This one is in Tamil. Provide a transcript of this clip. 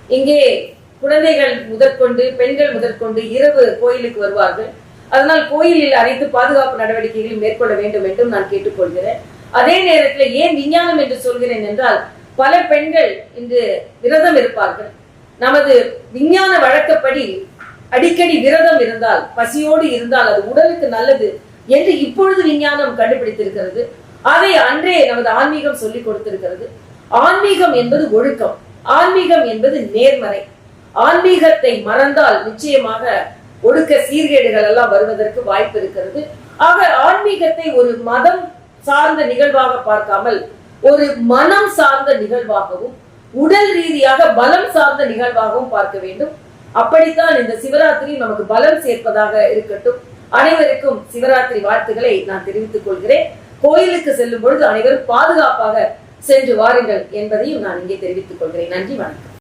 இங்கே குழந்தைகள் முதற்கொண்டு பெண்கள் முதற்கொண்டு இரவு கோயிலுக்கு வருவார்கள். அதனால் கோயிலில் அனைத்து பாதுகாப்பு நடவடிக்கைகளும் மேற்கொள்ள வேண்டும் என்றும் நான் கேட்டுக்கொள்கிறேன். அதே நேரத்தில் ஏன் விஞ்ஞானம் என்று சொல்கிறேன் என்றால், பல பெண்கள் இன்று விரதம் இருப்பார்கள். நமது விஞ்ஞான வழக்கப்படி அடிக்கடி விரதம் இருந்தால், பசியோடு இருந்தால் அது உடலுக்கு நல்லது என்று இப்பொழுது விஞ்ஞானம் கண்டுபிடித்திருக்கிறது. அதை அன்றே நமது ஆன்மீகம் சொல்லிக் கொடுத்திருக்கிறது. ஆன்மீகம் என்பது ஒழுக்கம், ஆன்மீகம் என்பது நேர்மறை. ஆன்மீகத்தை மறந்தால் நிச்சயமாக ஒடுக்க சீர்கேடுகள் எல்லாம் வருவதற்கு வாய்ப்பு இருக்கிறது. ஆக ஆன்மீகத்தை ஒரு மதம் சார்ந்த நிகழ்வாக பார்க்காமல் ஒரு மனம் சார்ந்த நிகழ்வாகவும் உடல் ரீதியாக பலம் சார்ந்த நிகழ்வாகவும் பார்க்க வேண்டும். அப்படித்தான் இந்த சிவராத்திரி நமக்கு பலம் சேர்ப்பதாக இருக்கட்டும். அனைவருக்கும் சிவராத்திரி வாழ்த்துக்களை நான் தெரிவித்துக் கொள்கிறேன். கோயிலுக்கு செல்லும் பொழுது அனைவரும் பாதுகாப்பாக சென்று வாருங்கள் என்பதையும் நான் இங்கே தெரிவித்துக் கொள்கிறேன். நன்றி, வணக்கம்.